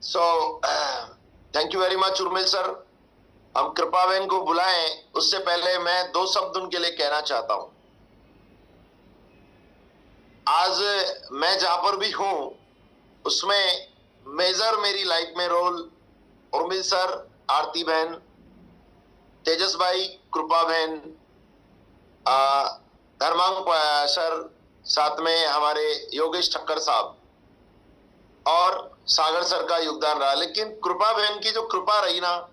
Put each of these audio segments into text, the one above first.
So thank you very much Urmil sir. हम कृपा बहन को बुलाएं उससे पहले मैं दो शब्द उनके लिए कहना चाहता हूं। आज मैं जहां पर भी हूं उसमें मेजर मेरी लाइफ में रोल उर्मिल सर, आरती बहन, तेजस भाई, कृपा बहन, धर्मांग सर, साथ में हमारे योगेश ठक्कर साहब और सागर सर का योगदान रहा। लेकिन कृपा बहन की जो कृपा रही ना,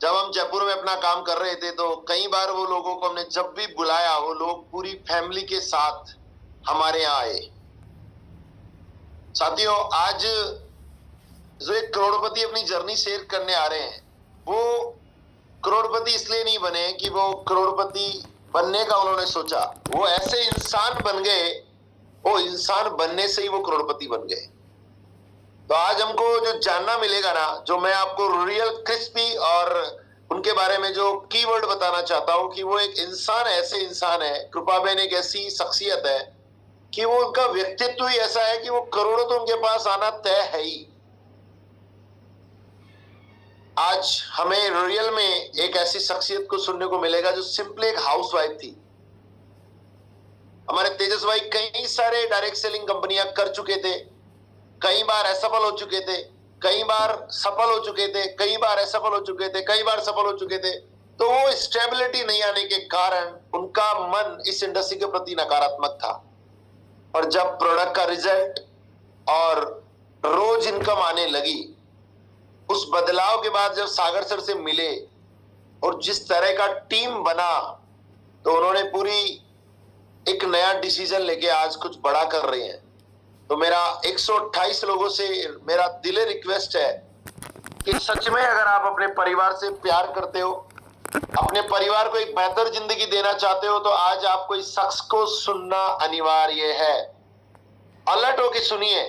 जब हम जयपुर में अपना काम कर रहे थे तो कई बार वो लोगों को हमने जब भी बुलाया वो लोग पूरी फैमिली के साथ हमारे यहाँ आए। साथियों, आज जो एक करोड़पति अपनी जर्नी शेयर करने आ रहे हैं वो करोड़पति इसलिए नहीं बने कि वो करोड़पति बनने का उन्होंने सोचा, वो ऐसे इंसान बन गए, वो इंसान बनने से ही वो करोड़पति बन गए। तो आज हमको जो जानना मिलेगा ना, जो मैं आपको रियल क्रिस्पी और उनके बारे में जो कीवर्ड बताना चाहता हूं कि वो एक इंसान, ऐसे इंसान है, कृपा बहन एक ऐसी शख्सियत है कि वो उनका व्यक्तित्व ही ऐसा है कि वो करोड़ों तो उनके पास आना तय है ही। आज हमें रियल में एक ऐसी शख्सियत को सुनने को मिलेगा जो सिंपली एक हाउसवाइफ थी। हमारे तेजस भाई कई सारे डायरेक्ट सेलिंग कंपनियां कर चुके थे, कई बार असफल हो चुके थे, कई बार सफल हो चुके थे, कई बार असफल हो चुके थे, कई बार सफल हो चुके थे। तो वो स्टेबिलिटी नहीं आने के कारण उनका मन इस इंडस्ट्री के प्रति नकारात्मक था। और जब प्रोडक्ट का रिजल्ट और रोज इनकम आने लगी, उस बदलाव के बाद जब सागर सर से मिले और जिस तरह का टीम बना, तो उन्होंने पूरी एक नया डिसीजन लेके आज कुछ बड़ा कर रहे हैं। तो मेरा 128 लोगों से मेरा दिले रिक्वेस्ट है कि सच में अगर आप अपने परिवार से प्यार करते हो, अपने परिवार को एक बेहतर जिंदगी देना चाहते हो, तो आज आपको इस शख्स को सुनना अनिवार्य है। अलर्ट होके सुनिए।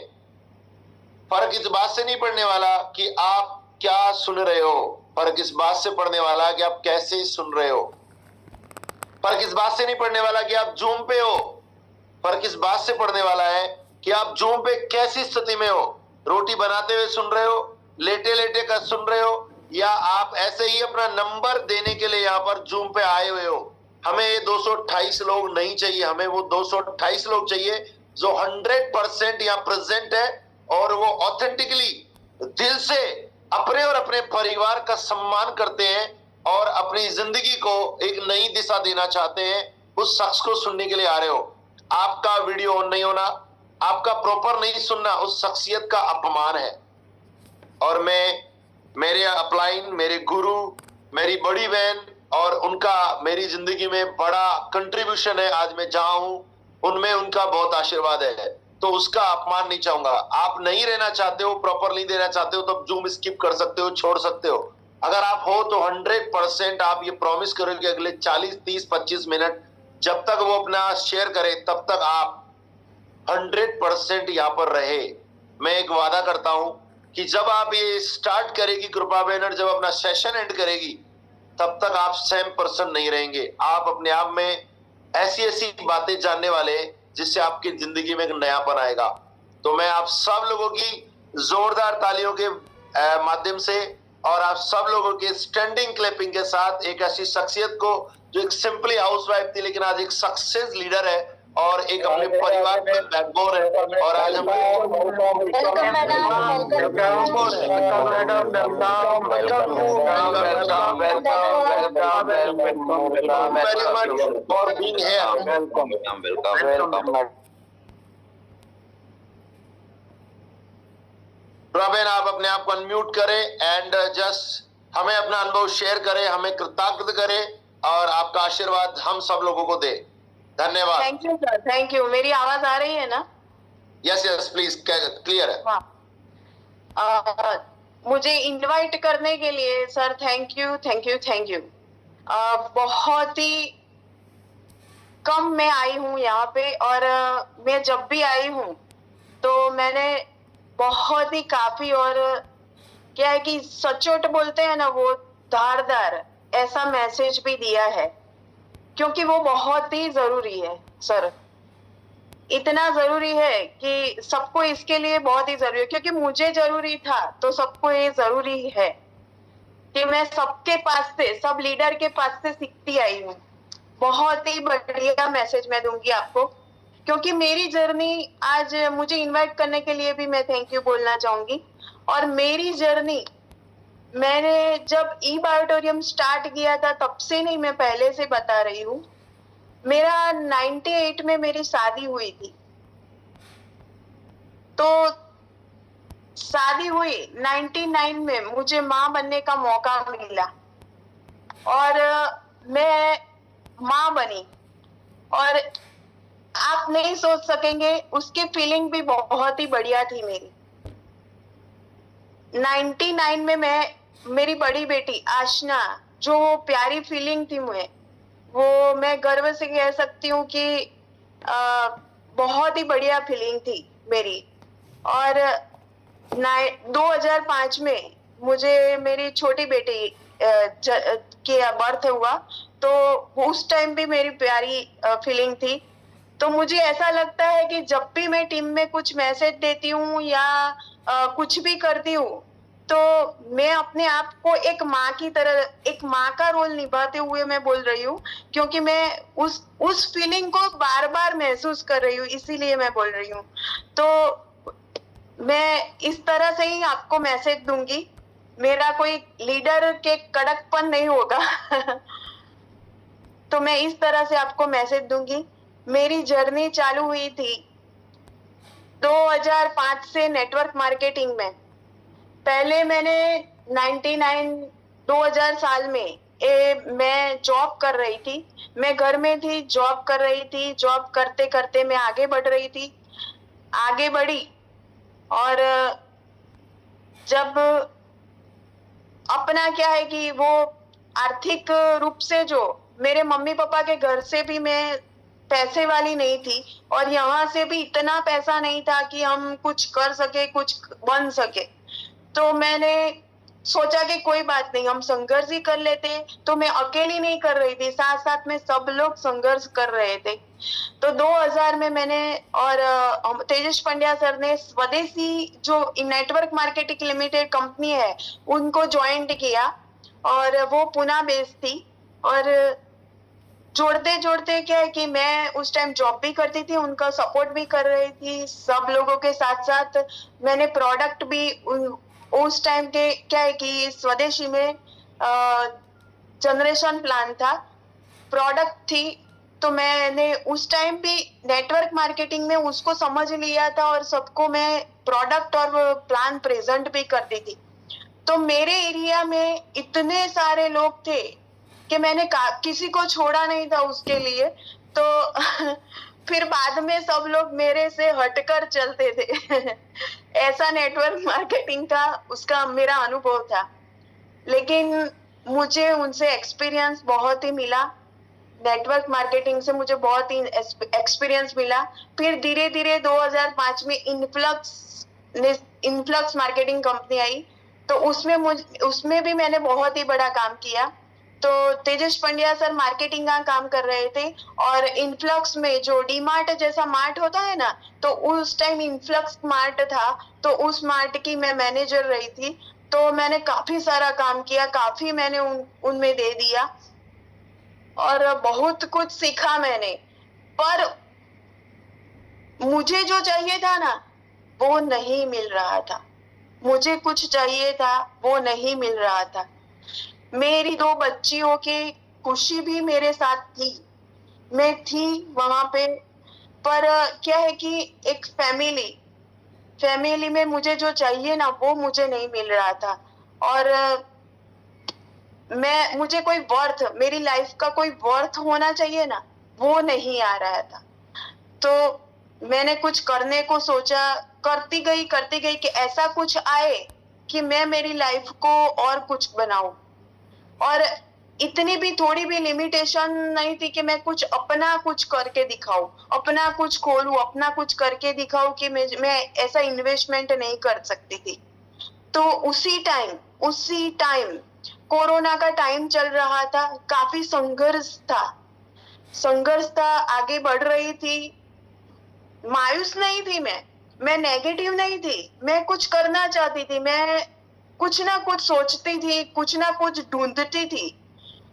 फर्क इस बात से नहीं पड़ने वाला कि आप क्या सुन रहे हो, फर्क इस बात से पड़ने वाला कि आप कैसे सुन रहे हो। फर्क इस बात से नहीं पड़ने वाला कि आप जूम पे हो, फर्क इस बात से पड़ने वाला है कि आप जूम पे कैसी स्थिति में हो। रोटी बनाते हुए सुन रहे हो, लेटे लेटे कर सुन रहे हो, या आप ऐसे ही अपना नंबर देने के लिए यहाँ पर जूम पे आए हुए हो। हमें ये 228 लोग नहीं चाहिए, हमें वो 228 लोग चाहिए जो 100% यहाँ प्रेजेंट है और वो ऑथेंटिकली दिल से अपने और अपने परिवार का सम्मान करते हैं और अपनी जिंदगी को एक नई दिशा देना चाहते हैं। उस शख्स को सुनने के लिए आ रहे हो। आपका वीडियो ऑन नहीं होना, आपका प्रॉपर नहीं सुनना उस शख्सियत का अपमान है। और मैं, मेरे अपलाइन, मेरे गुरु, मेरी बड़ी बहन और उनका मेरी जिंदगी में बड़ा कंट्रीब्यूशन है। आज मैं जहां हूं उनमें उनका बहुत आशीर्वाद है, तो उसका अपमान नहीं चाहूंगा। आप नहीं रहना चाहते हो, प्रॉपर नहीं देना चाहते हो, तो जूम स्किप कर सकते हो, छोड़ सकते हो। अगर आप हो तो 100% आप ये प्रॉमिस करो कि अगले 40, 30, 25 मिनट जब तक वो अपना शेयर करे तब तक आप 100% यहाँ पर रहे। मैं एक वादा करता हूं कि जब आप ये स्टार्ट करेगी कृपा बहन और जब अपना सेशन एंड करेगी, तब तक आप सेम पर्सन नहीं रहेंगे। आप अपने आप में ऐसी ऐसी बातें जानने वाले जिससे आपकी जिंदगी में एक नयापन आएगा। तो मैं आप सब लोगों की जोरदार तालियों के माध्यम से और आप सब लोगों के स्टैंडिंग क्लैपिंग के साथ एक ऐसी शख्सियत को जो एक सिंपली हाउसवाइफ थी लेकिन आज एक सक्सेस लीडर है और एक अपने परिवार का बैकबोन है, और आज हम फॉर बीइंग हियर। प्रवीण, आप अपने आप को अनम्यूट करें एंड जस्ट हमें अपना अनुभव शेयर करें, हमें कृतज्ञ करें और आपका आशीर्वाद हम सब लोगों को दे। धन्यवाद। Thank you sir, thank you. मेरी आवाज आ रही है ना? यस यस प्लीज, क्लियर है। मुझे इनवाइट करने के लिए sir thank you, thank you, thank you. बहुत ही कम मैं आई हूँ यहाँ पे, और मैं जब भी आई हूँ तो मैंने बहुत ही काफी, और क्या है कि सचोट बोलते हैं ना वो, धारदार ऐसा मैसेज भी दिया है, क्योंकि वो बहुत ही जरूरी है सर। इतना जरूरी है कि सबको इसके लिए बहुत ही जरूरी है, क्योंकि मुझे जरूरी था तो सबको ये जरूरी है कि मैं सबके पास से, सब लीडर के पास से सीखती आई हूँ। बहुत ही बढ़िया मैसेज मैं दूंगी आपको, क्योंकि मेरी जर्नी, आज मुझे इनवाइट करने के लिए भी मैं थैंक यू बोलना चाहूंगी। और मेरी जर्नी, मैंने जब ई बायोटोरियम स्टार्ट किया था तब से नहीं, मैं पहले से बता रही हूँ। मेरा 98 में मेरी शादी हुई थी, तो शादी हुई 99 में मुझे माँ बनने का मौका मिला और मैं माँ बनी। और आप नहीं सोच सकेंगे, उसकी फीलिंग भी बहुत ही बढ़िया थी मेरी। 99 में मेरी बड़ी बेटी आशना, जो प्यारी फीलिंग थी मुझे, वो मैं गर्व से कह सकती हूँ कि बहुत ही बढ़िया फीलिंग थी मेरी। और 2005 में मुझे मेरी छोटी बेटी के बर्थ हुआ, तो उस टाइम भी मेरी प्यारी फीलिंग थी। तो मुझे ऐसा लगता है कि जब भी मैं टीम में कुछ मैसेज देती हूँ या कुछ भी करती हूँ, तो मैं अपने आप को एक माँ की तरह, एक माँ का रोल निभाते हुए मैं बोल रही हूँ, क्योंकि मैं उस फीलिंग को बार बार महसूस कर रही हूँ, इसीलिए मैं बोल रही हूँ। तो मैं इस तरह से ही आपको मैसेज दूंगी, मेरा कोई लीडर के कड़कपन नहीं होगा। तो मैं इस तरह से आपको मैसेज दूंगी। मेरी जर्नी चालू हुई थी 2005 से नेटवर्क मार्केटिंग में। पहले मैंने 2000 साल में मैं जॉब कर रही थी, मैं घर में थी, जॉब कर रही थी, जॉब करते करते मैं आगे बढ़ रही थी, आगे बढ़ी। और जब अपना क्या है कि वो आर्थिक रूप से, जो मेरे मम्मी पापा के घर से भी मैं पैसे वाली नहीं थी, और यहाँ से भी इतना पैसा नहीं था कि हम कुछ कर सके, कुछ बन सके। तो मैंने सोचा कि कोई बात नहीं, हम संघर्ष ही कर लेते। तो मैं अकेली नहीं कर रही थी, साथ साथ में सब लोग संघर्ष कर रहे थे। तो 2000 में मैंने और तेजस पंड्या सर ने स्वदेशी जो नेटवर्क मार्केटिंग लिमिटेड कंपनी है उनको ज्वाइन किया, और वो पुणे बेस्ड थी। और जोड़ते जोड़ते क्या है कि मैं उस टाइम जॉब भी करती थी, उनका सपोर्ट भी कर रही थी सब लोगों के साथ साथ। मैंने प्रोडक्ट भी उस टाइम के क्या है कि स्वदेशी में जनरेशन प्लान था, प्रोडक्ट थी, तो मैंने उस टाइम भी नेटवर्क मार्केटिंग में उसको समझ लिया था और सबको मैं प्रोडक्ट और प्लान प्रेजेंट भी करती थी। तो मेरे एरिया में इतने सारे लोग थे कि मैंने किसी को छोड़ा नहीं था उसके लिए। तो फिर बाद में सब लोग मेरे से हटकर चलते थे। ऐसा नेटवर्क मार्केटिंग का उसका मेरा अनुभव था, लेकिन मुझे उनसे एक्सपीरियंस बहुत ही मिला। नेटवर्क मार्केटिंग से मुझे बहुत ही एक्सपीरियंस मिला। फिर धीरे धीरे 2005 में इनफ्लक्स मार्केटिंग कंपनी आई, तो उसमें भी मैंने बहुत ही बड़ा काम किया। तो तेजस पंड्या सर मार्केटिंग का काम कर रहे थे, और इनफ्लक्स में जो डी मार्ट जैसा मार्ट होता है ना, तो उस टाइम इनफ्लक्स मार्ट था, तो उस मार्ट की मैं मैनेजर रही थी। तो मैंने काफी सारा काम किया, काफी मैंने उनमें दे दिया और बहुत कुछ सीखा मैंने। पर मुझे जो चाहिए था ना, वो नहीं मिल रहा था। मुझे कुछ चाहिए था, वो नहीं मिल रहा था। मेरी 2 बच्चियों की खुशी भी मेरे साथ थी, मैं थी वहां पे। पर क्या है कि एक फैमिली में मुझे जो चाहिए ना, वो मुझे नहीं मिल रहा था। और मुझे कोई वर्थ, मेरी लाइफ का कोई वर्थ होना चाहिए ना, वो नहीं आ रहा था। तो मैंने कुछ करने को सोचा, करती गई कि ऐसा कुछ आए कि मैं मेरी लाइफ को और कुछ बनाऊं। और इतनी भी थोड़ी भी लिमिटेशन नहीं थी कि मैं कुछ करके दिखाऊं, अपना कुछ खोलूं, अपना कुछ करके दिखाऊं, कि मैं ऐसा इन्वेस्टमेंट नहीं कर सकती थी। तो उसी टाइम कोरोना का टाइम चल रहा था, काफी संघर्ष था, आगे बढ़ रही थी। मायूस नहीं थी, मैं नेगेटिव नहीं थी, मैं कुछ करना चाहती थी, मैं कुछ ना कुछ सोचती थी, कुछ ना कुछ ढूंढती थी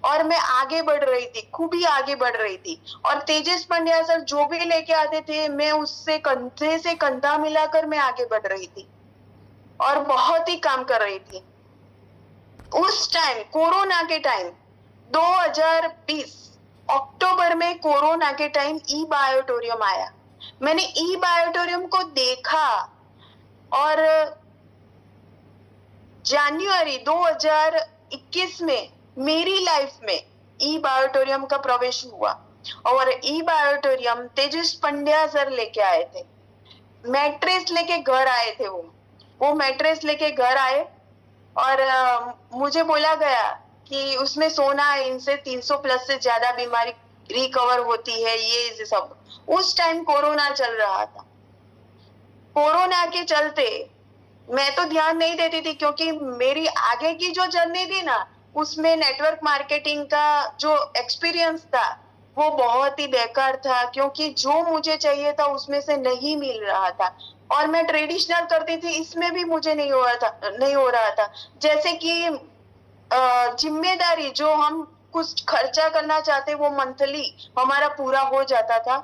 और मैं आगे बढ़ रही थी, खूब ही आगे बढ़ रही थी। और तेजस पंड्या सर जो भी लेके आते थे, मैं उससे कंधे से कंधा मिलाकर मैं आगे बढ़ रही थी और बहुत ही काम कर रही थी। उस टाइम कोरोना के टाइम 2020 अक्टूबर में कोरोना के टाइम ई बायोटोरियम आया। मैंने ई बायोटोरियम को देखा और जनवरी 2021 में मेरी लाइफ में ई बायोटोरियम का प्रवेश हुआ और ई बायोटोरियम तेजस पंड्या सर लेके आए थे। मैट्रेस लेके घर आए थे, वो मैट्रेस लेके घर आए और मुझे बोला गया कि उसमें सोना है, इनसे 300 प्लस से ज्यादा बीमारी रिकवर होती है, ये सब। उस टाइम कोरोना चल रहा था। कोरोना के चलते मैं तो ध्यान नहीं देती थी क्योंकि मेरी आगे की जो जर्नी थी ना, उसमें नेटवर्क मार्केटिंग का जो एक्सपीरियंस था वो बहुत ही बेकार था, क्योंकि जो मुझे चाहिए था उसमें से नहीं मिल रहा था। और मैं ट्रेडिशनल करती थी, इसमें भी मुझे नहीं हो रहा था। जैसे कि जिम्मेदारी जो हम कुछ खर्चा करना चाहते वो मंथली हमारा पूरा हो जाता था,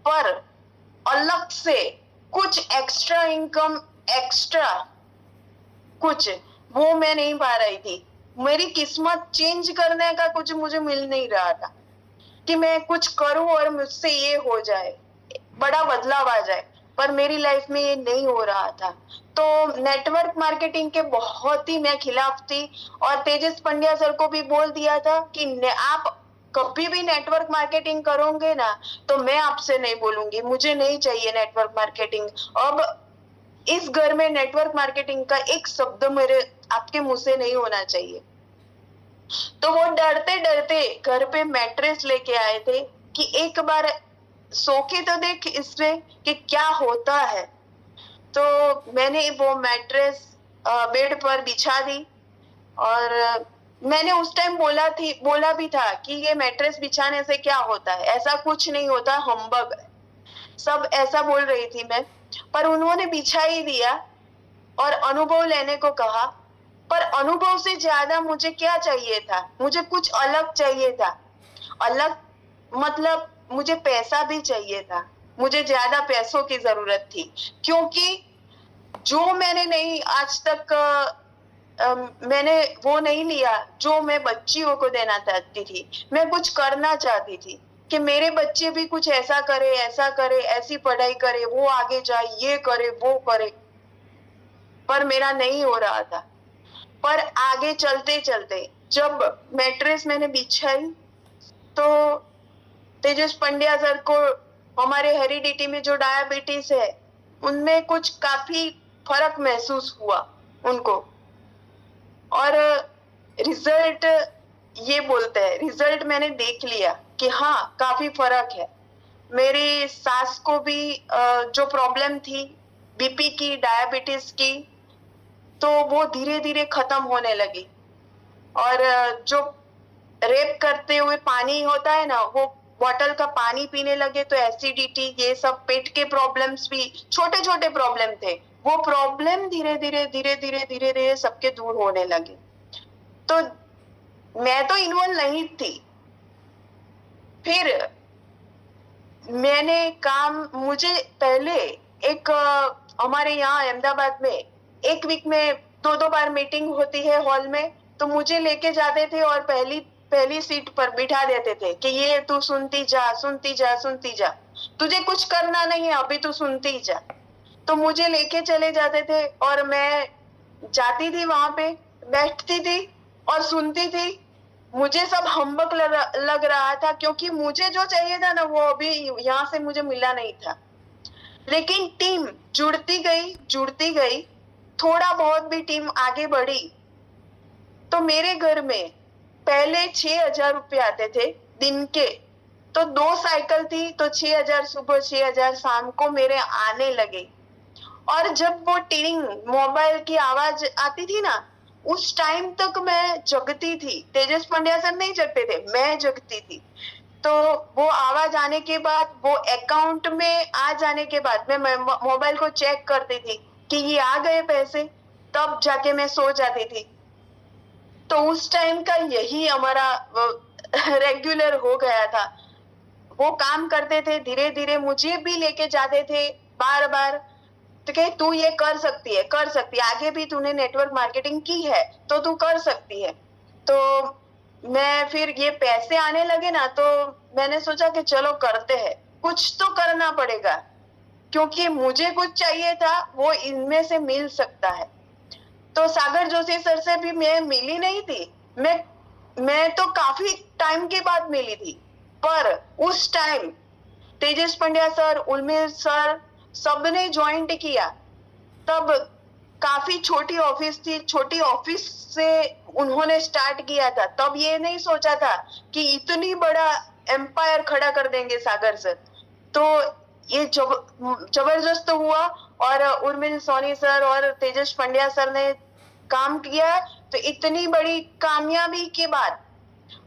पर अलग से कुछ एक्स्ट्रा इनकम, एक्स्ट्रा कुछ वो मैं नहीं पा रही थी। मेरी किस्मत चेंज करने का कुछ मुझे मिल नहीं रहा था कि मैं कुछ करूं और मुझसे ये हो जाए, बड़ा बदलाव आ जाए, पर मेरी लाइफ में ये नहीं हो रहा था। तो नेटवर्क मार्केटिंग के बहुत ही मैं खिलाफ थी और तेजस पंड्या सर को भी बोल दिया था कि आप कभी भी नेटवर्क मार्केटिंग करोगे ना तो मैं आपसे नहीं बोलूंगी, मुझे नहीं चाहिए नेटवर्क मार्केटिंग। अब इस घर में नेटवर्क मार्केटिंग का एक शब्द मेरे आपके मुंह से नहीं होना चाहिए। तो वो डरते डरते घर पे मैट्रेस लेके आए थे कि एक बार सो के तो देख इसमें कि क्या होता है। तो मैंने वो मैट्रेस बेड पर बिछा दी और मैंने उस टाइम बोला भी था कि ये मैट्रेस बिछाने से क्या होता है, ऐसा कुछ नहीं होता, हम्बग है, सब ऐसा बोल रही थी मैं। पर उन्होंने बिछा ही दिया और अनुभव लेने को कहा। पर अनुभव से ज्यादा मुझे क्या चाहिए था, मुझे कुछ अलग चाहिए था। अलग मतलब मुझे पैसा भी चाहिए था, मुझे ज्यादा पैसों की जरूरत थी, क्योंकि जो मैंने नहीं आज तक मैंने वो नहीं लिया जो मैं बच्चियों को देना चाहती थी। मैं कुछ करना चाहती थी कि मेरे बच्चे भी कुछ ऐसा करे, ऐसी पढ़ाई करे, वो आगे जाए, ये करे, वो करे, पर मेरा नहीं हो रहा था। पर आगे चलते चलते जब मैट्रेस मैंने बिछाई तो तेजस पंड्या सर को हमारे हेरिडिटी में जो डायबिटीज है उनमें कुछ काफी फर्क महसूस हुआ उनको, और रिजल्ट ये बोलते हैं, रिजल्ट मैंने देख लिया कि हाँ काफी फर्क है। मेरी सास को भी जो प्रॉब्लम थी बीपी की, डायबिटीज की, तो वो धीरे धीरे खत्म होने लगी। और जो रेप करते हुए पानी होता है ना, वो बॉटल का पानी पीने लगे तो एसिडिटी, ये सब पेट के प्रॉब्लम्स भी, छोटे छोटे प्रॉब्लम थे, वो प्रॉब्लम धीरे धीरे सबके दूर होने लगे। तो मैं तो इन्वॉल्व नहीं थी। फिर मैंने मुझे पहले एक हमारे यहाँ अहमदाबाद में एक वीक में 2 बार मीटिंग होती है हॉल में, तो मुझे लेके जाते थे और पहली सीट पर बिठा देते थे कि ये तू सुनती जा, तुझे कुछ करना नहीं है, अभी तू सुनती जा। तो मुझे लेके चले जाते थे और मैं जाती थी, वहां पे बैठती थी और सुनती थी। मुझे सब हम्बक लग रहा था, क्योंकि मुझे जो चाहिए था ना वो अभी यहाँ से मुझे मिला नहीं था। लेकिन टीम जुड़ती गई, थोड़ा बहुत भी टीम आगे बढ़ी, तो मेरे घर में पहले 6,000 रुपये आते थे दिन के, तो 2 साइकिल थी तो 6,000 सुबह, 6,000 शाम को मेरे आने लगे। और जब वो टिंग मोबाइल की आवाज आती थी ना, उस टाइम तक मैं जगती थी। तेजस पंड्या सर नहीं जगते थे, मैं जगती थी। तो वो आवाज आने के बाद, वो अकाउंट में आ जाने के बाद मैं मोबाइल को चेक करती थी कि ये आ गए पैसे, तब जाके मैं सो जाती थी। तो उस टाइम का यही हमारा रेगुलर हो गया था। वो काम करते थे, धीरे धीरे मुझे भी लेके जाते थे बार बार, तो कहे तू ये कर सकती है, कर सकती है, आगे भी तूने नेटवर्क मार्केटिंग की है तो तू कर सकती है। तो मैं फिर ये पैसे आने लगे ना, तो मैंने सोचा कि चलो करते हैं, कुछ तो करना पड़ेगा, क्योंकि मुझे कुछ चाहिए था वो इनमें से मिल सकता है। तो सागर जोशी सर से भी मैं मिली नहीं थी, मैं तो काफी टाइम के बाद मिली थी, पर उस टाइम तेजस पंड्या सर, उर्मिल सर, सबने ज्वाइंट किया। तब काफी छोटी ऑफिस थी, छोटी ऑफिस से उन्होंने स्टार्ट किया था। तब ये नहीं सोचा था कि इतनी बड़ा एम्पायर खड़ा कर देंगे सागर सर। तो ये जबरदस्त हुआ, और उर्मिल सोनी सर और तेजस पंड्या सर ने काम किया। तो इतनी बड़ी कामयाबी के बाद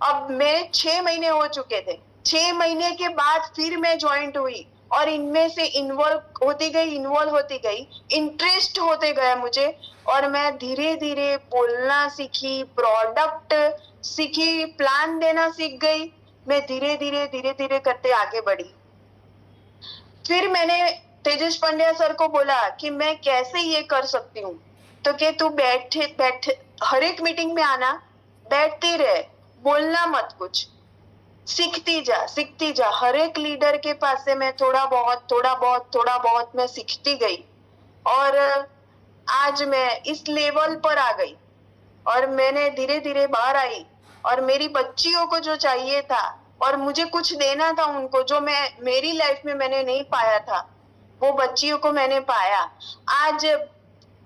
अब मेरे 6 महीने हो चुके थे। 6 महीने के बाद फिर मैं ज्वाइंट हुई, और इनमें से इन्वॉल्व होती गई, इंटरेस्ट होते गया मुझे, और मैं धीरे धीरे बोलना सीखी, प्रोडक्ट सीखी, प्लान देना सीख गई। मैं धीरे धीरे करते आगे बढ़ी। फिर मैंने तेजस पंड्या सर को बोला कि मैं कैसे ये कर सकती हूँ। तो कि तू बैठे हर एक मीटिंग में आना, बैठती रहे, बोलना मत, कुछ सीखती जा। हर एक लीडर के पास से मैं थोड़ा बहुत मैं सीखती गई, और आज मैं इस लेवल पर आ गई, और मैंने धीरे धीरे बाहर आई, और मेरी बच्चियों को जो चाहिए था और मुझे कुछ देना था उनको, जो मैं मेरी लाइफ में मैंने नहीं पाया था, वो बच्चियों को मैंने पाया। आज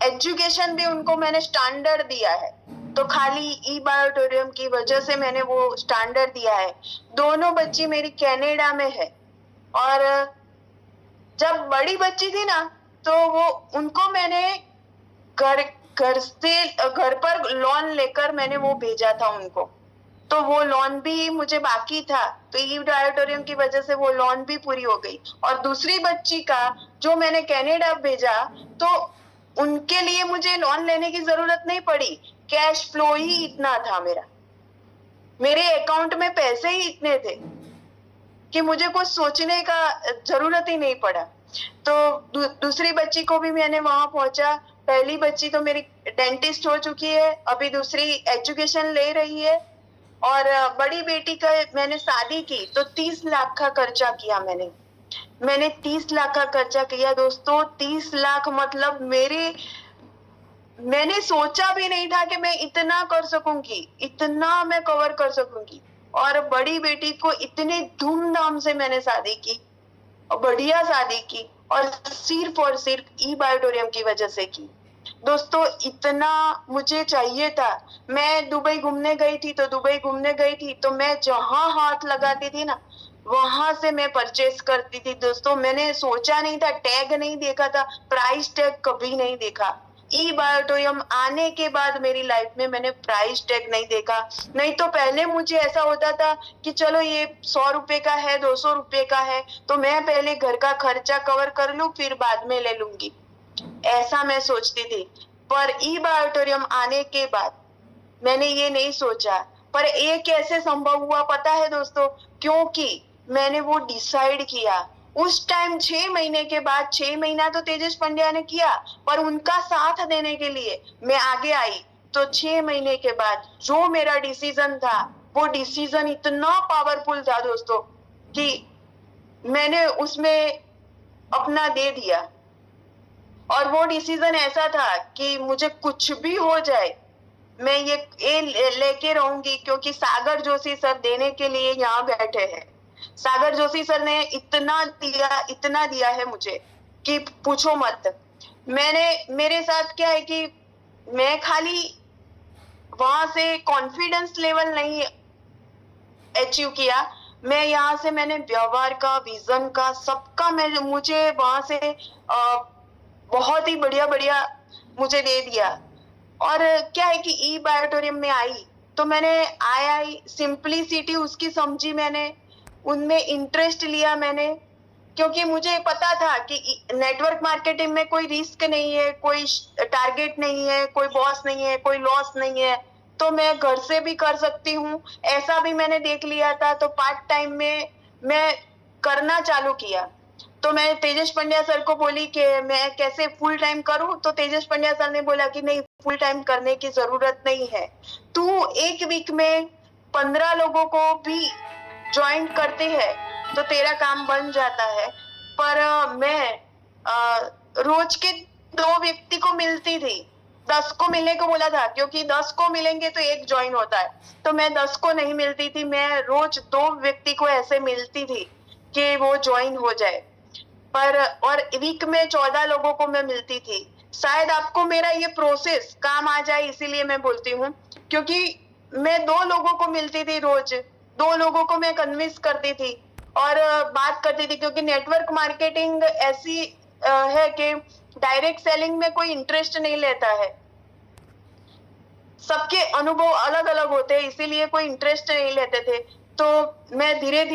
एजुकेशन भी उनको मैंने स्टैंडर्ड दिया है, तो खाली ई बायोटोरियम की वजह से मैंने वो स्टैंडर्ड दिया है। दोनों बच्ची मेरी कनाडा में है, और जब बड़ी बच्ची थी ना, तो वो उनको मैंने घर पर लोन लेकर मैंने वो भेजा था उनको। तो वो लोन भी मुझे बाकी था, तो ई बायोटोरियम की वजह से वो लोन भी पूरी हो गई। और दूसरी बच्ची का जो मैंने कनाडा भेजा, तो उनके लिए मुझे लोन लेने की जरूरत नहीं पड़ी, कैश फ्लो ही इतना था मेरे अकाउंट में पैसे ही इतने थे कि मुझे कुछ सोचने का जरूरत ही नहीं पड़ा। तो दूसरी बच्ची को भी मैंने वहां पहुंचा। पहली बच्ची तो मेरी डेंटिस्ट हो चुकी है, अभी दूसरी एजुकेशन ले रही है, और बड़ी बेटी का मैंने शादी की तो 30 लाख का खर्चा किया मैंने 30 लाख का खर्चा किया दोस्तों। 30 लाख मतलब मैंने सोचा भी नहीं था कि मैं इतना कर सकूंगी, इतना मैं कवर कर सकूंगी। और बड़ी बेटी को इतने धूमधाम से मैंने शादी की, और बढ़िया शादी की, और सिर्फ ई बायोटोरियम की वजह से की। दोस्तों इतना मुझे चाहिए था। मैं दुबई घूमने गई थी, तो मैं जहां हाथ लगाती थी ना, वहां से मैं परचेस करती थी दोस्तों। मैंने सोचा नहीं था, टैग नहीं देखा था, प्राइस टैग कभी नहीं देखा। ई बायोटोरियम आने के बाद मेरी लाइफ में मैंने प्राइस टैग नहीं देखा। नहीं तो पहले मुझे ऐसा होता था कि चलो ये 100 रुपए का है, 200 रुपए का है, तो मैं पहले घर का खर्चा कवर कर लूं, फिर बाद में ले लूंगी, ऐसा मैं सोचती थी। पर ई बायोटोरियम आने के बाद मैंने ये नहीं सोचा। पर ये कैसे संभव हुआ पता है दोस्तों? क्योंकि मैंने वो डिसाइड किया उस टाइम। 6 महीने के बाद, 6 महीना तो तेजस पंड्या ने किया, पर उनका साथ देने के लिए मैं आगे आई। तो 6 महीने के बाद जो मेरा डिसीजन था, वो डिसीजन इतना पावरफुल था दोस्तों कि मैंने उसमें अपना दे दिया। और वो डिसीजन ऐसा था कि मुझे कुछ भी हो जाए, मैं ये लेके रहूंगी, क्योंकि सागर जोशी सर देने के लिए यहाँ बैठे हैं। सागर जोशी सर ने इतना दिया है मुझे कि पूछो मत। मेरे साथ क्या है कि मैं खाली वहां से कॉन्फिडेंस लेवल नहीं अचीव किया, मैं यहाँ से मैंने व्यवहार का, विजन का, सबका मुझे वहां से बहुत ही बढ़िया मुझे दे दिया। और क्या है कि ई बायोटोरियम में आई तो मैंने सिंपलिसिटी उसकी समझी मैंने, उनमें इंटरेस्ट लिया मैंने, क्योंकि मुझे पता था कि नेटवर्क मार्केटिंग में कोई रिस्क नहीं है, कोई टारगेट नहीं है, कोई बॉस नहीं है, कोई लॉस नहीं है, तो मैं घर से भी कर सकती हूँ, ऐसा भी मैंने देख लिया था। तो पार्ट टाइम में मैं करना चालू किया। तो मैं तेजस पंड्या सर को बोली कि मैं कैसे फुल टाइम करूं, तो तेजस पंड्या सर ने बोला कि नहीं, फुल टाइम करने की जरूरत नहीं है, तू एक वीक में 15 लोगों को भी ज्वाइन करते हैं तो तेरा काम बन जाता है। पर मैं रोज के 2 व्यक्ति को मिलती थी, 10 को मिलने को बोला था, क्योंकि 10 को मिलेंगे तो एक ज्वाइन होता है, तो मैं 10 को नहीं मिलती थी, मैं रोज 2 व्यक्ति को ऐसे मिलती थी कि वो ज्वाइन हो जाए। पर और वीक में 14 लोगों को मैं मिलती थी। शायद आपको मेरा ये प्रोसेस काम आ जाए, इसीलिए मैं बोलती हूँ, क्योंकि मैं 2 लोगों को मिलती थी रोज, 2 लोगों को मैं कन्विंस करती थी और बात करती थी, क्योंकि नेटवर्क मार्केटिंग ऐसी है कि डायरेक्ट सेलिंग में कोई इंटरेस्ट नहीं लेता है, सबके अनुभव अलग अलग होते हैं, इसीलिए कोई इंटरेस्ट नहीं लेते थे। तो मैं धीरे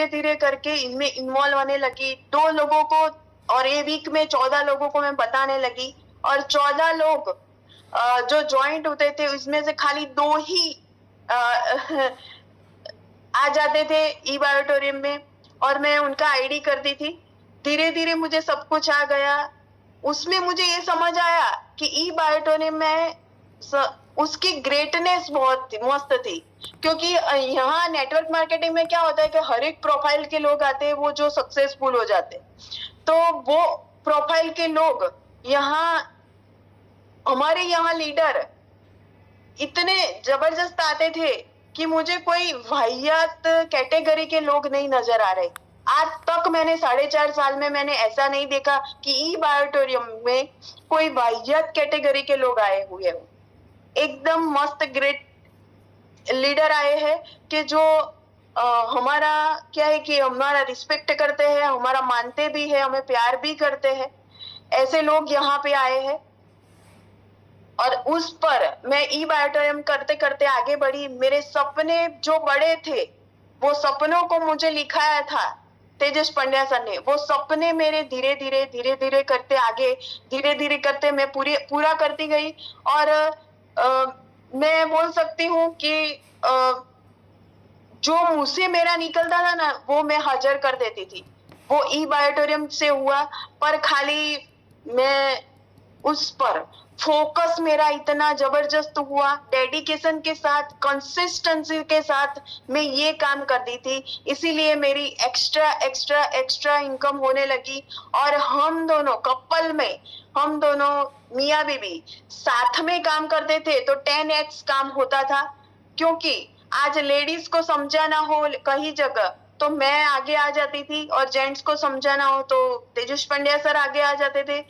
धीरे करके इनमें इन्वॉल्व होने लगी। 2 लोगों को और ये वीक में 14 लोगों को मैं बताने लगी, और 14 लोग जो ज्वाइंट होते थे उसमें से खाली 2 ही आ जाते थे ई बायोटोरियम में, और मैं उनका आईडी करती थी। धीरे धीरे मुझे सब कुछ आ गया। उसमें मुझे ये समझ आया कि ई बायोटोरियम में उसकी ग्रेटनेस बहुत मस्त थी, क्योंकि यहाँ नेटवर्क मार्केटिंग में क्या होता है कि हर एक प्रोफाइल के लोग आते हैं, वो जो सक्सेसफुल हो जाते हैं। तो वो प्रोफाइल के लोग यहाँ, हमारे यहाँ लीडर इतने जबरदस्त आते थे कि मुझे कोई वाहियात कैटेगरी के लोग नहीं नजर आ रहे। आज तक मैंने 4.5 साल में मैंने ऐसा नहीं देखा कि ई बायोटोरियम में कोई वाहियात कैटेगरी के लोग आए हुए हो। एकदम मस्त ग्रेट लीडर आए हैं कि जो हमारा क्या है कि हमारा रिस्पेक्ट करते हैं, हमारा मानते भी है, हमें प्यार भी करते हैं। ऐसे लोग यहाँ पे आए हैं, और उस पर मैं ई बायोटोरियम करते करते आगे बढ़ी। मेरे सपने जो बड़े थे, वो सपनों को मुझे लिखाया था तेजस पंड्या सर ने। वो सपने मेरे धीरे धीरे करते आगे, धीरे धीरे करते मैं पूरा करती गई। और मैं बोल सकती हूँ कि जो मुंह से मेरा निकलता था ना, वो मैं हाजिर कर देती थी। वो ई बायोटोरियम से हुआ, पर खाली मैं उस पर फोकस मेरा इतना जबरदस्त हुआ, डेडिकेशन के साथ, कंसिस्टेंसी के साथ मैं ये काम करती थी, इसीलिए मेरी एक्स्ट्रा इनकम होने लगी। और हम दोनों कपल में, हम दोनों मियाँ बीवी साथ में काम करते थे तो 10x काम होता था। क्योंकि आज लेडीज को समझाना हो कहीं जगह तो मैं आगे आ जाती थी, और जेंट्स को समझाना हो तो तेजस पंड्या सर आगे आ जाते थे।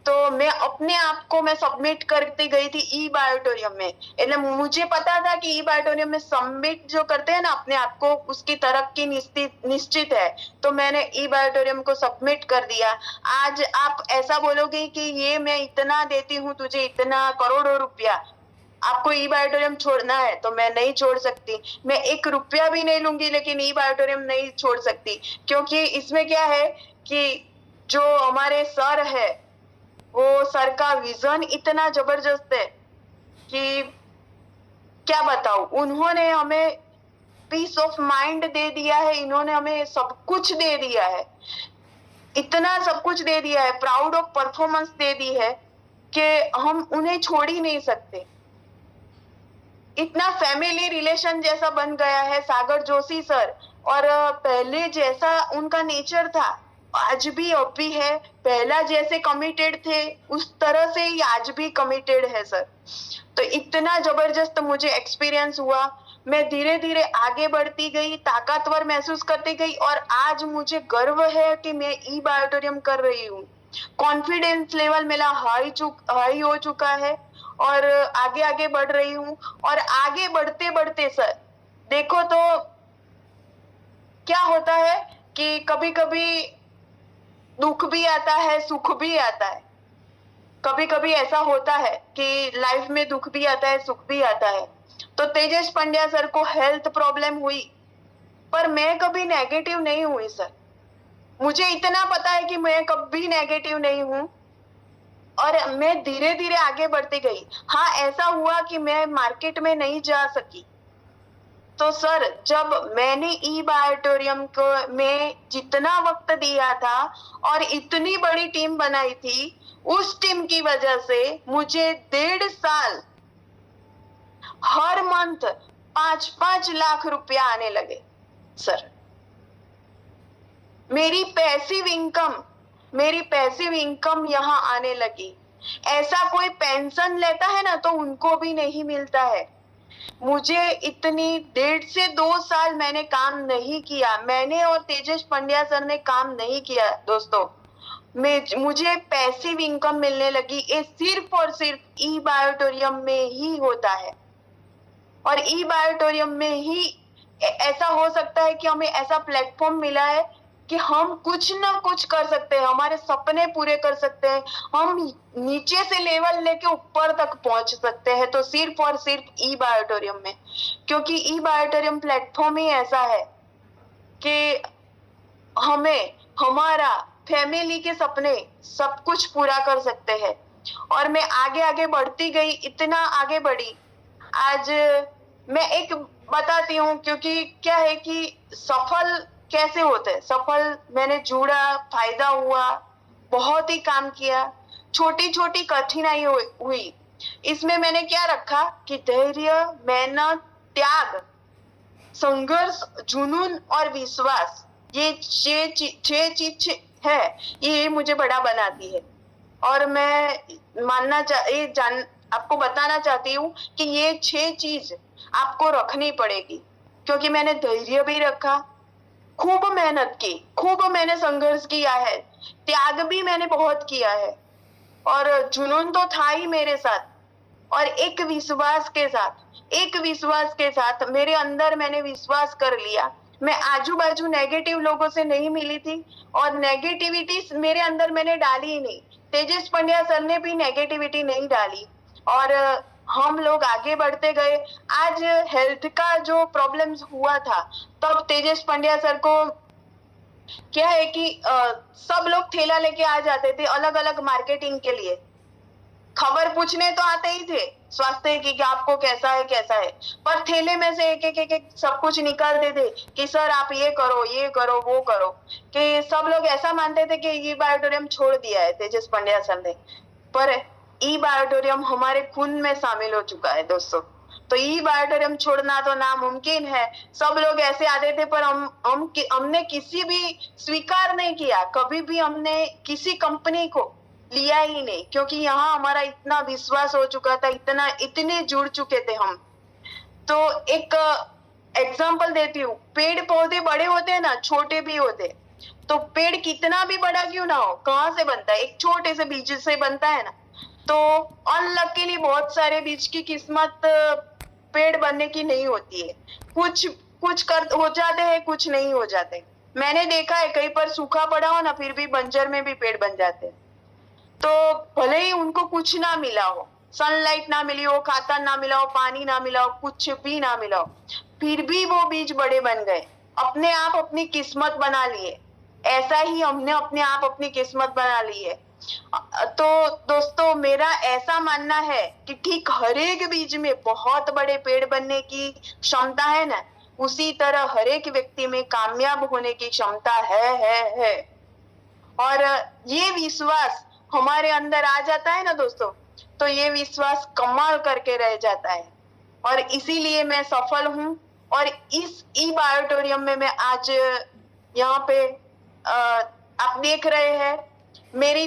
तो मैं अपने आप को मैं सबमिट करती गई थी ई बायोटोरियम में। એટલે मुझे पता था कि ई बायोटोरियम में सबमिट जो करते हैं ना अपने आप को, उसकी तरक्की निश्चित है। तो मैंने ई बायोटोरियम को सबमिट कर दिया। आज आप ऐसा बोलोगे कि ये मैं इतना देती हूँ तुझे, इतना करोड़ों रुपया, आपको ई बायोटोरियम छोड़ना है तो मैं नहीं छोड़ सकती। मैं 1 रुपया भी नहीं लूंगी, लेकिन ई बायोटोरियम नहीं छोड़ सकती, क्योंकि इसमें क्या है कि जो हमारे सर है, वो सर का विजन इतना जबरदस्त है कि क्या बताऊं। उन्होंने हमें पीस ऑफ माइंड दे दिया है, इन्होंने हमें सब कुछ दे दिया है, इतना सब कुछ दे दिया है, प्राउड ऑफ परफॉर्मेंस दे दी है कि हम उन्हें छोड़ ही नहीं सकते। इतना फैमिली रिलेशन जैसा बन गया है सागर जोशी सर, और पहले जैसा उनका नेचर था आज भी अब भी है। पहला जैसे कमिटेड थे उस तरह से ही आज भी कमिटेड है सर। तो इतना जबरदस्त मुझे एक्सपीरियंस हुआ। मैं धीरे धीरे आगे बढ़ती गई, ताकतवर महसूस करती गई, और आज मुझे गर्व है कि मैं ई बायोटोरियम कर रही हूँ। कॉन्फिडेंस लेवल मेरा हाई हो चुका है, और आगे बढ़ रही हूँ। और आगे बढ़ते बढ़ते सर देखो तो क्या होता है कि कभी कभी दुख भी आता है, सुख भी आता है। कभी कभी ऐसा होता है कि लाइफ में दुख भी आता है, सुख भी आता है। तो तेजस पंड्या सर को हेल्थ प्रॉब्लम हुई, पर मैं कभी नेगेटिव नहीं हुई सर। मुझे इतना पता है कि मैं कभी नेगेटिव नहीं हूँ और मैं धीरे धीरे आगे बढ़ती गई। हाँ, ऐसा हुआ कि मैं मार्केट में नहीं जा सकी। तो सर, जब मैंने ई बायोटोरियम को में जितना वक्त दिया था और इतनी बड़ी टीम बनाई थी, उस टीम की वजह से मुझे 1.5 साल हर मंथ 5-5 लाख रुपया आने लगे सर। मेरी पैसिव इनकम यहाँ आने लगी। ऐसा कोई पेंशन लेता है ना तो उनको भी नहीं मिलता है। मुझे इतनी 1.5 से 2 साल मैंने काम नहीं किया, मैंने और तेजस पंड्या सर ने काम नहीं किया दोस्तों। मुझे पैसिव इनकम मिलने लगी। ये सिर्फ और सिर्फ ई बायोटोरियम में ही होता है और ई बायोटोरियम में ही ऐसा हो सकता है कि हमें ऐसा प्लेटफॉर्म मिला है कि हम कुछ ना कुछ कर सकते हैं, हमारे सपने पूरे कर सकते हैं, हम नीचे से लेवल लेके ऊपर तक पहुंच सकते हैं, तो सिर्फ और सिर्फ ई बायोटोरियम में। क्योंकि ई बायोटोरियम प्लेटफॉर्म ही ऐसा है कि हमें हमारा फैमिली के सपने सब कुछ पूरा कर सकते हैं। और मैं आगे आगे बढ़ती गई, इतना आगे बढ़ी। आज मैं एक बताती हूँ, क्योंकि क्या है कि सफल कैसे होते हैं। सफल मैंने जुड़ा, फायदा हुआ, बहुत ही काम किया, छोटी छोटी कठिनाई हुई। इसमें मैंने क्या रखा कि धैर्य, मेहनत, त्याग, संघर्ष, जुनून और विश्वास, ये 6 चीज है, ये मुझे बड़ा बनाती है। और मैं आपको बताना चाहती हूँ कि ये 6 चीज आपको रखनी पड़ेगी। क्योंकि मैंने धैर्य भी रखा, खूब मेहनत की, खूब मैंने संघर्ष किया है, त्याग भी मैंने बहुत किया है और जुनून तो था ही मेरे साथ। और एक विश्वास के साथ मेरे अंदर मैंने विश्वास कर लिया। मैं आजू बाजू नेगेटिव लोगों से नहीं मिली थी और नेगेटिविटी मेरे अंदर मैंने डाली ही नहीं। तेजस पंड्या सर ने भी नेगेटिविटी नहीं डाली और हम लोग आगे बढ़ते गए। आज हेल्थ का जो प्रॉब्लम्स हुआ था, तब तेजस पंड्या सर को क्या है कि सब लोग थैला लेके आ जाते थे अलग अलग मार्केटिंग के लिए। खबर पूछने तो आते ही थे स्वास्थ्य की कि आपको कैसा है, पर थैले में से एक सब कुछ निकाल देते कि सर आप ये करो वो करो। कि सब लोग ऐसा मानते थे कि ई बायोटोरियम छोड़ दिया है तेजस पंड्या सर ने, पर ई बायोटोरियम हमारे खून में शामिल हो चुका है दोस्तों। तो ई बायोटोरियम छोड़ना तो नामुमकिन है। सब लोग ऐसे आते थे पर हमने किसी भी स्वीकार नहीं किया, कभी भी हमने किसी कंपनी को लिया ही नहीं, क्योंकि यहाँ हमारा इतना विश्वास हो चुका था, इतने जुड़ चुके थे हम। तो एक एग्जांपल देती हूँ, पेड़ पौधे बड़े होते हैं ना, छोटे भी होते, तो पेड़ कितना भी बड़ा क्यों ना हो, कहाँ से बनता है, एक छोटे से बीज से बनता है ना। तो अनलकीली बहुत सारे बीज की किस्मत पेड़ बनने की नहीं होती है, कुछ हो जाते हैं, कुछ नहीं हो जाते। मैंने देखा है कहीं पर सूखा पड़ा हो ना, फिर भी बंजर में भी पेड़ बन जाते हैं। तो भले ही उनको कुछ ना मिला हो, सनलाइट ना मिली हो, खातर ना मिला हो, पानी ना मिला हो, कुछ भी ना मिला हो, फिर भी वो बीज बड़े बन गए, अपने आप अपनी किस्मत बना लिए। ऐसा ही हमने अपने आप अपनी किस्मत बना ली है। तो दोस्तों, मेरा ऐसा मानना है कि ठीक हर एक बीज में बहुत बड़े पेड़ बनने की क्षमता है ना, उसी तरह हर एक व्यक्ति में कामयाब होने की क्षमता है। और ये विश्वास हमारे अंदर आ जाता है ना दोस्तों, तो ये विश्वास कमाल करके रह जाता है। और इसीलिए मैं सफल हूँ। और इस ई बायोटोरियम में मैं आज यहाँ पे आप देख रहे हैं, मेरी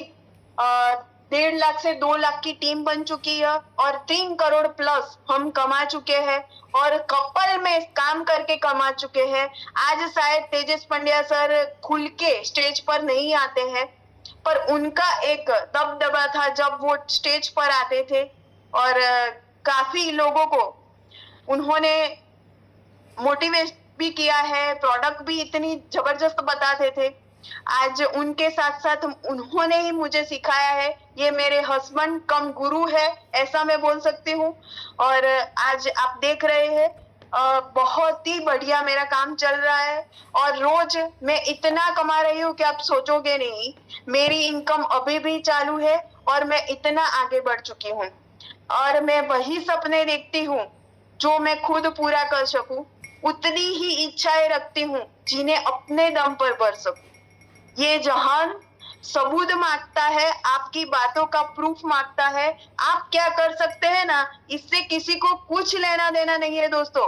1.5 लाख से 2 लाख की टीम बन चुकी है और 3 करोड़ प्लस हम कमा चुके हैं और कपल में काम करके कमा चुके हैं। आज शायद तेजस पंड्या सर खुल के स्टेज पर नहीं आते हैं, पर उनका एक दबदबा था जब वो स्टेज पर आते थे और काफी लोगों को उन्होंने मोटिवेट भी किया है, प्रोडक्ट भी इतनी जबरदस्त बताते थे। आज उनके साथ साथ उन्होंने ही मुझे सिखाया है, ये मेरे हस्बैंड कम गुरु है, ऐसा मैं बोल सकती हूँ। और आज आप देख रहे हैं बहुत ही बढ़िया मेरा काम चल रहा है और रोज मैं इतना कमा रही हूँ कि आप सोचोगे नहीं। मेरी इनकम अभी भी चालू है और मैं इतना आगे बढ़ चुकी हूँ और मैं वही सपने देखती हूँ जो मैं खुद पूरा कर सकूं। उतनी ही इच्छाएं रखती हूँ जिन्हें अपने दम पर भर सकूं। ये जहान सबूत मांगता है, आपकी बातों का प्रूफ मांगता है। आप क्या कर सकते हैं ना, इससे किसी को कुछ लेना देना नहीं है दोस्तों।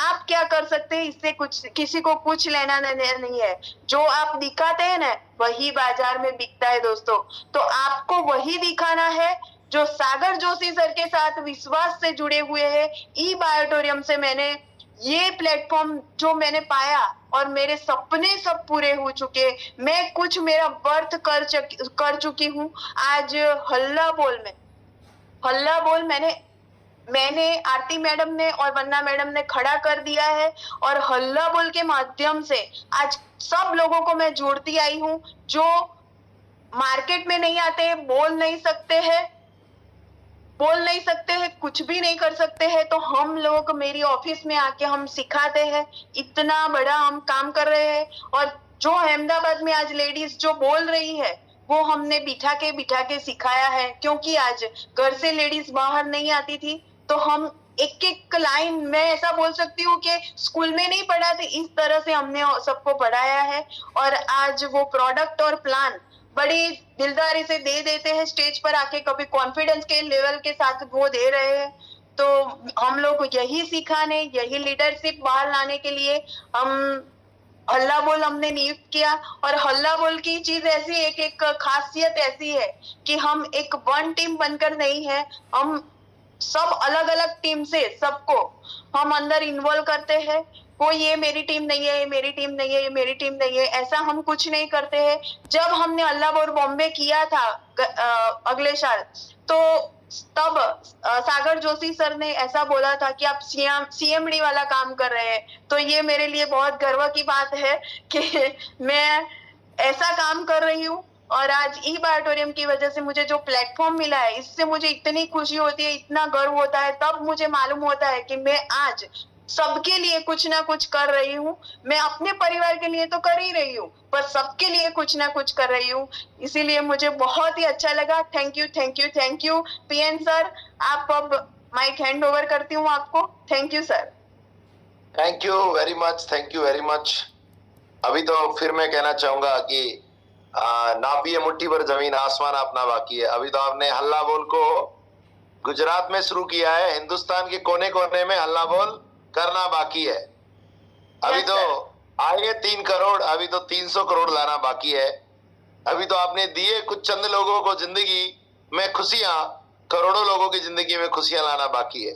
आप क्या कर सकते हैं, इससे कुछ किसी को कुछ लेना देना नहीं है। जो आप दिखाते हैं ना, वही बाजार में बिकता है दोस्तों। तो आपको वही दिखाना है जो सागर जोशी सर के साथ विश्वास से जुड़े हुए हैं। ई बायोटोरियम से मैंने ये प्लेटफॉर्म जो मैंने पाया और मेरे सपने सब पूरे हो चुके। मैं कुछ मेरा वर्थ कर चुकी हूँ। आज हल्ला बोल मैंने आरती मैडम ने और वन्ना मैडम ने खड़ा कर दिया है और हल्ला बोल के माध्यम से आज सब लोगों को मैं जोड़ती आई हूँ जो मार्केट में नहीं आते, बोल नहीं सकते हैं, कुछ भी नहीं कर सकते हैं। तो हम लोग मेरी ऑफिस में आके हम सिखाते हैं। इतना बड़ा हम काम कर रहे हैं और जो अहमदाबाद में आज लेडीज जो बोल रही है वो हमने बिठा के सिखाया है। क्योंकि आज घर से लेडीज बाहर नहीं आती थी तो हम एक एक लाइन, मैं ऐसा बोल सकती हूँ कि स्कूल में नहीं पढ़ाते, इस तरह से हमने सबको पढ़ाया है। और आज वो प्रोडक्ट और प्लान बड़ी दिलदारी से दे देते हैं स्टेज पर आके, कभी कॉन्फिडेंस के लेवल के साथ वो दे रहे हैं। तो हम लोग यही सिखाने, यही लीडरशिप बाहर लाने के लिए हम हल्ला बोल हमने नियुक्त किया। और हल्ला बोल की चीज ऐसी, एक खासियत ऐसी है कि हम एक वन टीम बनकर नहीं है, हम सब अलग अलग टीम से सबको हम अंदर इन्वॉल्व करते हैं। कोई ये मेरी टीम नहीं है, ये मेरी टीम नहीं है, ये मेरी टीम नहीं है, ऐसा हम कुछ नहीं करते हैं। जब हमने अल्लाहपुर बॉम्बे किया था अगले साल, तो तब सागर जोशी सर ने ऐसा बोला था कि आप सीएमडी वाला काम कर रहे हैं। तो ये मेरे लिए बहुत गर्व की बात है कि मैं ऐसा काम कर रही हूँ। और आज ई बायोटोरियम की वजह से मुझे जो प्लेटफॉर्म मिला है, इससे मुझे इतनी खुशी होती है, इतना गर्व होता है। तब मुझे मालूम होता है कि मैं आज सबके लिए कुछ ना कुछ कर रही हूँ। मैं अपने परिवार के लिए तो कर ही रही हूँ, पर सबके लिए कुछ ना कुछ कर रही हूँ। इसीलिए मुझे बहुत ही अच्छा लगा। Thank you PN sir. आप अब माइक हैंड ओवर करती हूँ आपको। Thank you sir. Thank you very much. अभी तो फिर मैं कहना चाहूंगा कि नापिए मुट्ठी भर जमीन, आसमान अपना बाकी है। अभी तो आपने हल्ला बोल को गुजरात में शुरू किया है, हिंदुस्तान के कोने कोने में हल्ला बोल करना बाकी है। अभी तो आए 3 करोड़, अभी तो 300 करोड़ लाना बाकी है। अभी तो आपने दिए कुछ चंद लोगों को जिंदगी में खुशियां, करोड़ों लोगों की जिंदगी में खुशियां लाना बाकी है।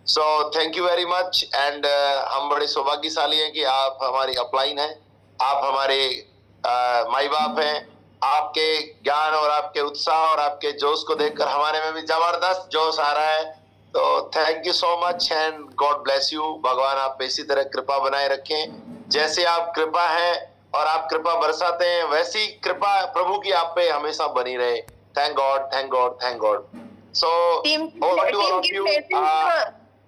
So thank you very much. And हम बड़े सौभाग्यशाली हैं कि आप हमारी अपलाइन हैं, आप हमारे माई बाप हैं। आपके ज्ञान और आपके उत्साह और आपके जोश को देखकर हमारे में भी जबरदस्त जोश आ रहा है। तो thank you so much and God bless you. भगवान आप पे इसी तरह कृपा बनाए रखें। जैसे आप कृपा है और आप कृपा बरसाते हैं, वैसी कृपा प्रभु की आप पे हमेशा बनी रहे। Thank god. सो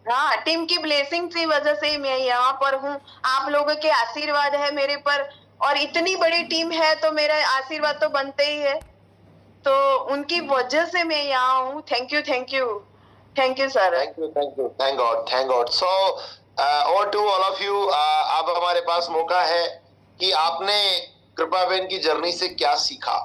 हाँ, टीम की ब्लेसिंग की वजह से मैं यहाँ पर हूँ। आप लोगों के आशीर्वाद है मेरे पर, और इतनी बड़ी टीम है तो मेरा आशीर्वाद तो बनते ही है। तो उनकी वजह से मैं यहाँ हूँ। Thank you sir. Thank god. So over to all of you. अब हमारे पास मौका है कि आपने कृपा बहन की जर्नी से क्या सीखा।